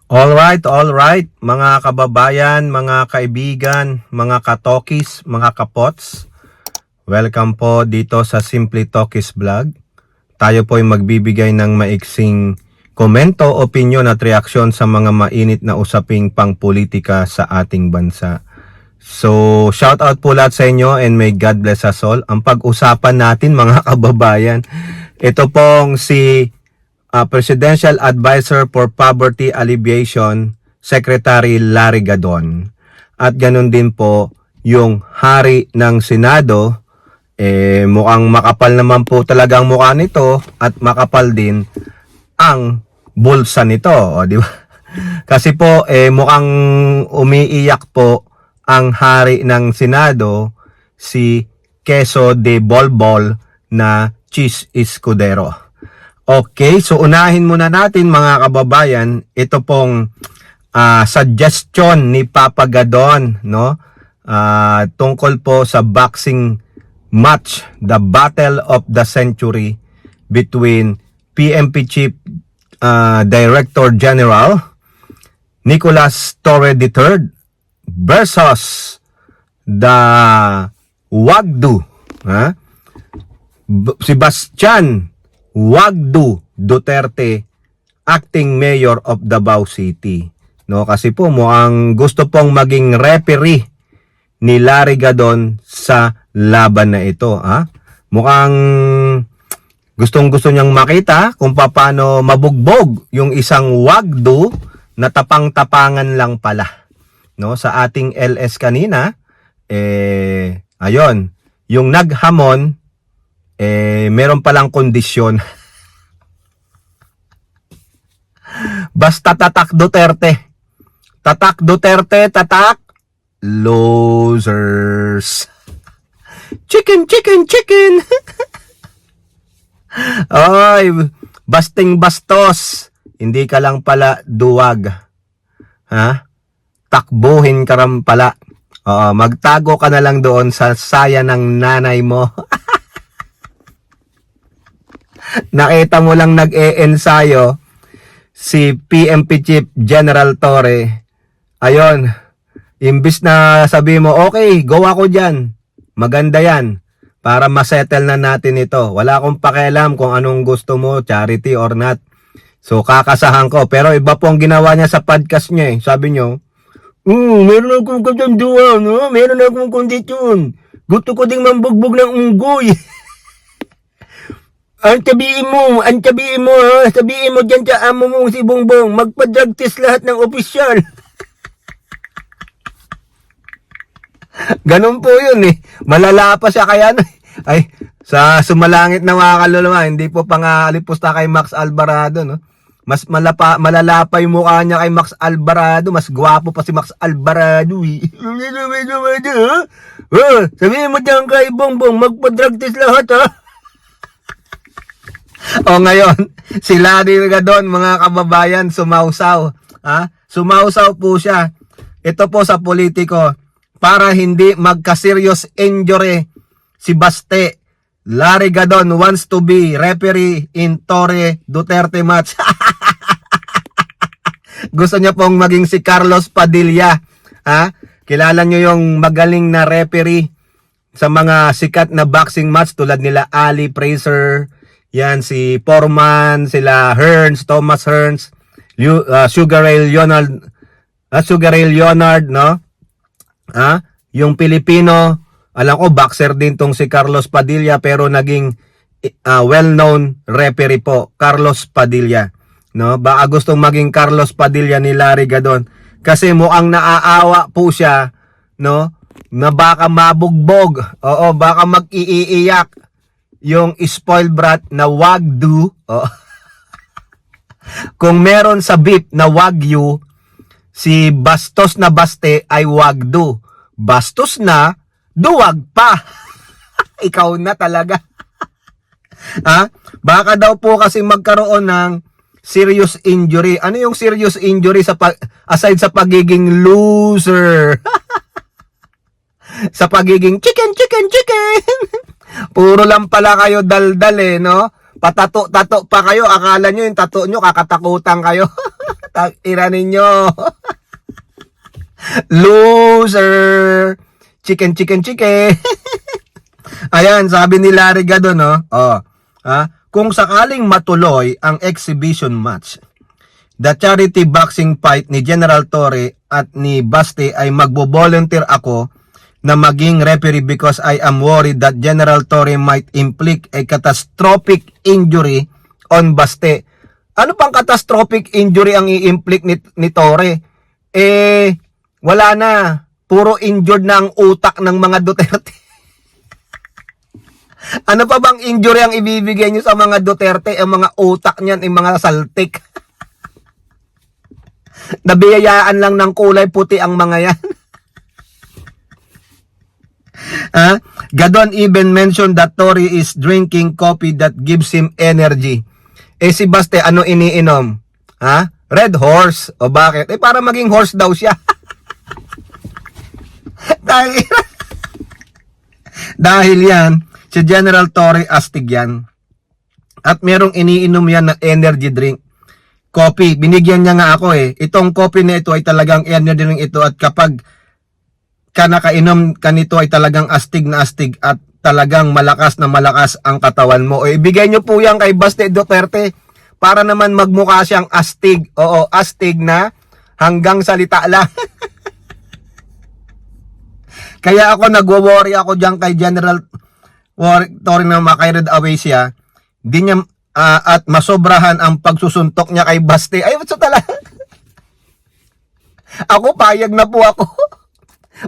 All right, mga kababayan, mga kaibigan, mga katokis, mga kapots. Welcome po dito sa Simply Talkies Vlog. Tayo po ay magbibigay ng maiksing komento, opinion at reaksyon sa mga mainit na usaping pangpolitika sa ating bansa. So, shout out po lahat sa inyo and may God bless us all. Ang pag-usapan natin mga kababayan, ito pong si Presidential Advisor for Poverty Alleviation, Secretary Larry Gadon. At ganun din po yung hari ng Senado, mukhang makapal naman po talagang mukha nito at makapal din ang bulsa nito, di ba? Kasi po mukhang umiiyak po ang hari ng Senado, si Queso de Bolbol na Cheese Escudero. Okay, so unahin muna natin mga kababayan, ito pong suggestion ni Papa Gadon, no? Tungkol po sa boxing match, the battle of the century between PNP Chief Director General Nicolas Torre III versus the Wagdu, Sebastian Wagdu Duterte, acting mayor of Davao City. No, kasi po mukhang gusto pong maging referee ni Larry Gadon sa laban na ito, Mukhang gustong-gusto niyang makita kung paano mabugbog yung isang Wagdu na tapang-tapangan lang pala. No, sa ating LS kanina, ayun, yung naghamon meron palang kondisyon. Basta tatak Duterte. Tatak Duterte, tatak losers. Chicken, chicken, chicken. Oy, basting bastos. Hindi ka lang pala duwag. Takbuhin ka rin pala. Magtago ka na lang doon sa saya ng nanay mo. Nakita mo lang nag-e-ensayo si PNP Chief General Torre. Ayun, imbis na sabi mo, okay, go ako dyan. Maganda yan. Para masettle na natin ito. Wala akong pakialam kung anong gusto mo, charity or not. So, kakasahan ko. Pero iba po ang ginawa niya sa podcast niya. Sabi niyo, meron akong katanduan, no? Meron akong kondisyon. Gusto ko ding mambugbog ng unggoy. Ang sabihin mo, sabihin mo dyan sa amo mo si Bongbong, magpa-drug test lahat ng opisyal. Ganun po yun Malala pa siya kaya ay, sa sumalangit na mga kaluluwa, hindi po pangalipusta kay Max Alvarado, no? Mas malala pa yung mukha niya kay Max Alvarado, mas gwapo pa si Max Alvarado, sabihin mo dyan kay Bongbong, magpa-drug test lahat, O ngayon, si Larry Gadon, mga kababayan, sumausaw. Sumausaw po siya. Ito po sa politiko, para hindi magka-serious injury si Baste. Larry Gadon wants to be referee in Torre Duterte match. Gusto niya pong maging si Carlos Padilla. Kilala niyo yung magaling na referee sa mga sikat na boxing match tulad nila Ali Fraser, yan si Foreman, sila Hearns, Thomas Hearns, Sugar Ray Leonard, no? Yung Pilipino, alam ko boxer din tong si Carlos Padilla pero naging well-known referee po, Carlos Padilla, no? Baka gustong maging Carlos Padilla ni Larry Gadon kasi mukhang naaawa po siya, no? Na baka mabugbog, baka mag-iiyak yung spoiled brat na Wagdu. Kung meron sa beef na Wagyu, si Bastos na Baste ay Wagdu. Bastos na, duwag pa. Ikaw na talaga. Baka daw po kasi magkaroon ng serious injury. Ano yung serious injury aside sa pagiging loser? Sa pagiging chicken, chicken, chicken. Puro lang pala kayo daldal no? Patato-tato pa kayo. Akala nyo yung tato nyo kakatakutan kayo. Tang-ina ninyo. Loser. Chicken, chicken, chicken. Ayan, sabi ni Larry Gadon, no? Kung sakaling matuloy ang exhibition match, the charity boxing fight ni General Torre at ni Baste, ay magbo-volunteer ako na maging referee because I am worried that General Torre might inflict a catastrophic injury on Baste. Ano pang catastrophic injury ang i-inflict ni Torre? Wala na. Puro injured na ang utak ng mga Duterte. Ano pa bang injury ang ibibigay nyo sa mga Duterte? Ang mga utak niyan, ang mga saltik. Nabiyayaan lang ng kulay puti ang mga yan. Gadon even mentioned that Torre is drinking coffee that gives him energy. Si Baste, ano iniinom? Red Horse. O bakit? Para maging horse daw siya. Dahil yan, si General Torre astig yan. At merong iniinom yan na energy drink. Coffee. Binigyan niya nga ako Itong coffee na ito ay talagang energy drink ito. At kapag nakainom ka nito ay talagang astig na astig at talagang malakas na malakas ang katawan mo. Ibigay nyo po yan kay Baste Duterte para naman magmukha siyang astig. Oo, astig na hanggang salita lang. Kaya ako nagwo-worry ako diyan kay General Torre na makared away siya. Di niya at masobrahan ang pagsusuntok niya kay Baste. Ay, what's talaga? Ako, payag na po ako.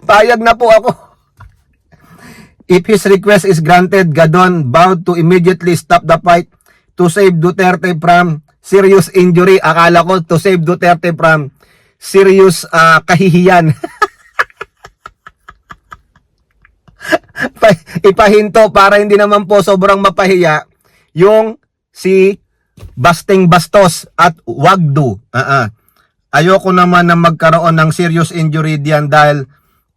Payag na po ako. If his request is granted, Gadon vowed to immediately stop the fight to save Duterte from serious injury. Akala ko to save Duterte from serious kahihiyan. Ipahinto para hindi naman po sobrang mapahiya yung si Basting Bastos at Wagdu. Ayoko naman na magkaroon ng serious injury diyan dahil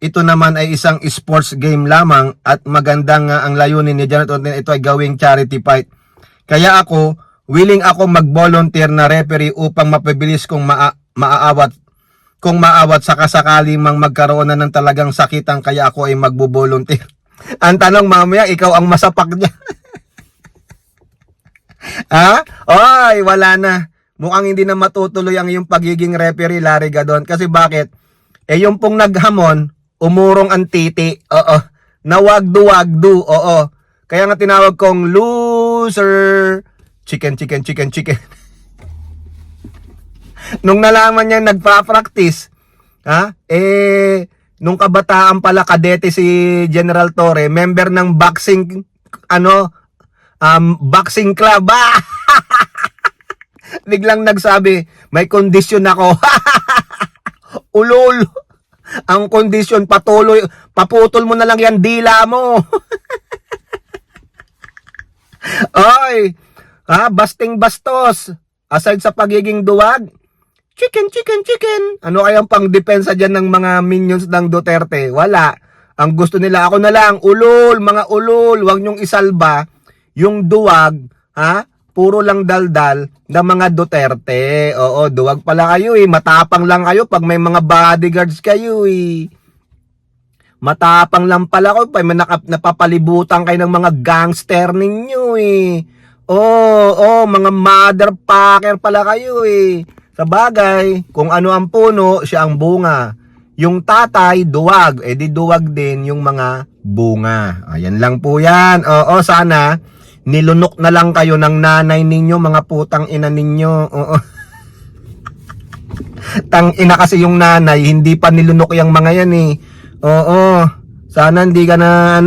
ito naman ay isang sports game lamang at maganda nga ang layunin ni Janet Otten. Ito ay gawing charity fight. Kaya ako, willing ako mag-volunteer na referee upang mapabilis kung maawat saka sakali mang magkaroon na ng talagang sakitan, kaya ako ay magbo-volunteer. Ang tanong mamaya, ikaw ang masapak niya. Oy, wala na. Mukhang hindi na matutuloy ang iyong pagiging referee, Larry Gadon. Kasi bakit? Yung pong naghamon, umurong ang titi. Oo. Nawagdu-wagdu. Oo. Kaya nga tinawag kong loser. Chicken, chicken, chicken, chicken. Nung nalaman niya nagpa-practice, nung kabataan pala kadete si General Torre, member ng boxing, boxing club. Biglang nagsabi, may kondisyon ako. Ulol. Ang kondisyon, paputol mo na lang yan dila mo. Oy, Basting Bastos, aside sa pagiging duwag, chicken, chicken, chicken. Ano kayang pang depensa dyan ng mga minions ng Duterte? Wala. Ang gusto nila, ako na lang, ulol, mga ulol, wag nyong isalba yung duwag, puro lang daldal na mga Duterte. Oo, duwag pala kayo matapang lang kayo pag may mga bodyguards kayo Matapang lang pala kayo pag may napapalibutan kayo ng mga gangster ninyo mga motherfucker pala kayo Sa bagay, kung ano ang puno, siya ang bunga. Yung tatay, duwag. Di duwag din yung mga bunga. Ayan lang po yan. Oo, sana nilunok na lang kayo ng nanay ninyo, mga putang ina ninyo. Oo. Tang ina kasi yung nanay, hindi pa nilunok yung mga yan Oo. Sana hindi ka na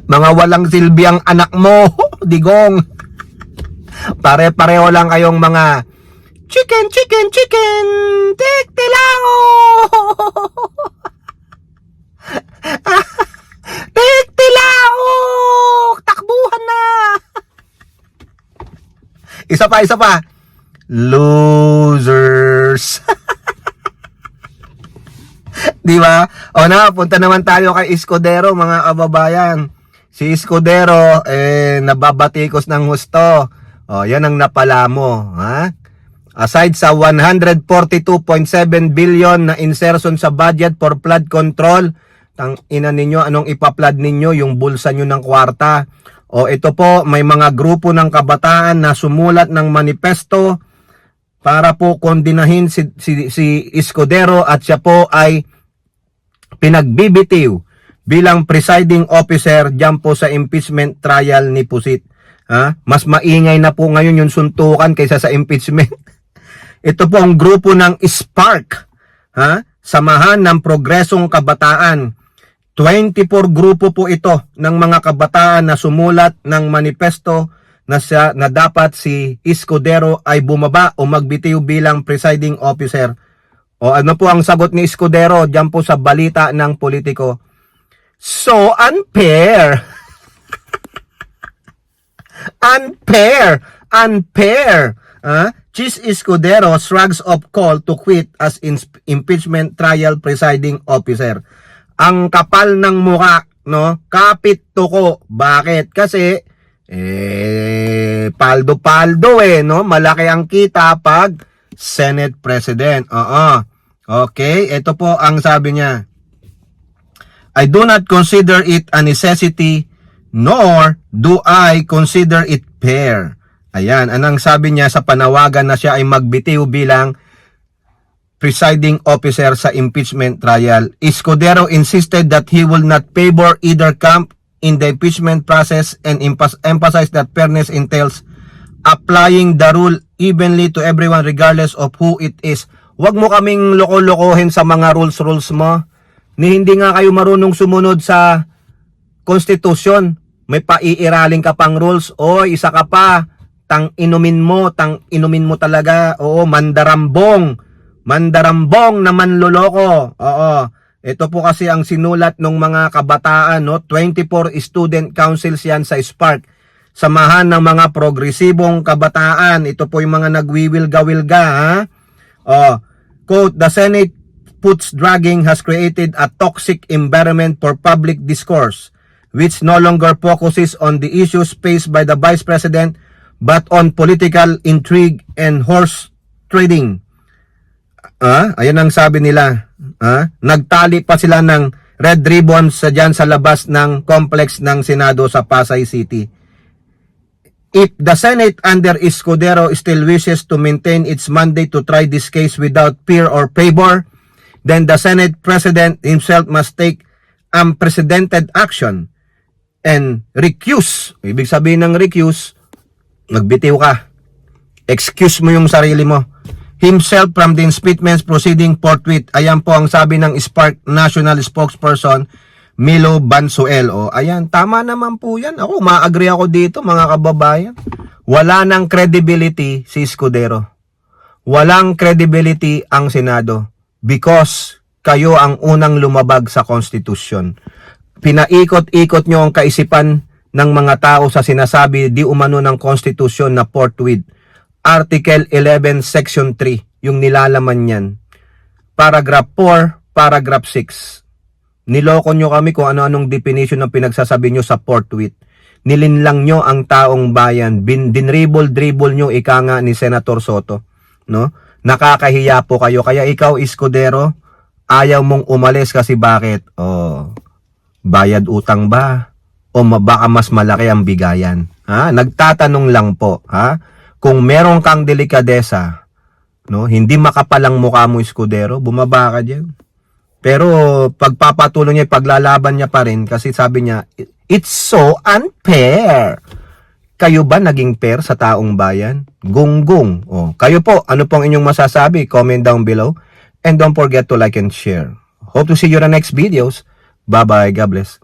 mga walang silbi ang anak mo, digong. Pare-pareho lang kayong mga chicken, chicken, chicken, tiktilango. Tiktilango, takbuhan na. Isa pa. Losers. Di ba? O na, punta naman tayo kay Escudero, mga kababayan. Si Escudero, nababatikos ng husto. O, yan ang napala mo, Aside sa 142.7 billion na insertion sa budget for flood control, tang ina ninyo, anong ipa-flood ninyo? Yung bulsa nyo ng kwarta. O ito po, may mga grupo ng kabataan na sumulat ng manifesto para po kondinahin si Escudero at siya po ay pinagbibitiw bilang presiding officer dyan po sa impeachment trial ni Pusit. Ha? Mas maingay na po ngayon yung suntukan kaysa sa impeachment. Ito po ang grupo ng Spark, ha? Samahan ng Progresong Kabataan. 24 grupo po ito ng mga kabataan na sumulat ng manifesto na dapat si Escudero ay bumaba o magbitiw bilang presiding officer. O ano po ang sagot ni Escudero diyan po sa balita ng Politiko? So unfair. Unfair. Chis Escudero shrugs off call to quit as impeachment trial presiding officer. Ang kapal ng mukha, no? Kapit tuko. Bakit? Kasi paldo-paldo no? Malaki ang kita pag Senate President. Okay, ito po ang sabi niya. I do not consider it a necessity nor do I consider it fair. Ayan, anong sabi niya sa panawagan na siya ay magbitiw bilang presiding officer sa impeachment trial. Escudero insisted that he will not favor either camp in the impeachment process and emphasized that fairness entails applying the rule evenly to everyone regardless of who it is. Huwag mo kaming loko-lokohin sa mga rules mo. Ni hindi nga kayo marunong sumunod sa konstitusyon. May paiiraling ka pang rules. O, isa ka pa. Tang inumin mo talaga. Oo, mandarambong na manloloko. Oo. Ito po kasi ang sinulat ng mga kabataan, no? 24 student councils yan sa Spark. Samahan ng mga progresibong kabataan. Ito po yung mga nagwiwilga-wilga, ha? Quote, the Senate puts dragging has created a toxic environment for public discourse, which no longer focuses on the issues faced by the Vice President but on political intrigue and horse trading. Ayan ang sabi nila. Nagtali pa sila ng red ribbons dyan sa labas ng complex ng Senado sa Pasay City. If the Senate under Escudero still wishes to maintain its mandate to try this case without fear or favor, then the Senate President himself must take unprecedented action and recuse. Ibig sabihin ng recuse, magbitiw ka. Excuse mo yung sarili mo. Himself from the impeachment proceeding forthwith. Ayan po ang sabi ng Spark National Spokesperson Milo Bansuel. Ayan, tama naman po yan. Ako, ma-agree ako dito mga kababayan. Wala nang credibility si Escudero. Walang credibility ang Senado because kayo ang unang lumabag sa konstitusyon. Pinaikot-ikot nyo ang kaisipan ng mga tao sa sinasabi di umano ng konstitusyon na forthwith. Article 11, Section 3, yung nilalaman niyan. Paragraph 4, Paragraph 6. Niloko nyo kami kung ano-anong definition ng pinagsasabi nyo sa forthwith. Nilinlang nyo ang taong bayan. Dinribble-dribble nyo ika nga ni Senator Soto. No? Nakakahiya po kayo. Kaya ikaw, Escudero, ayaw mong umalis kasi bakit? Bayad utang ba? O baka mas malaki ang bigayan? Nagtatanong lang po. Kung meron kang delikadesa, no, hindi makapalang mukha mo, Escudero, bumaba ka dyan. Pero pagpapatuloy niya, paglalaban niya pa rin kasi sabi niya, it's so unfair. Kayo ba naging fair sa taong bayan? Gunggong. Kayo po, ano pong inyong masasabi? Comment down below. And don't forget to like and share. Hope to see you in the next videos. Bye-bye. God bless.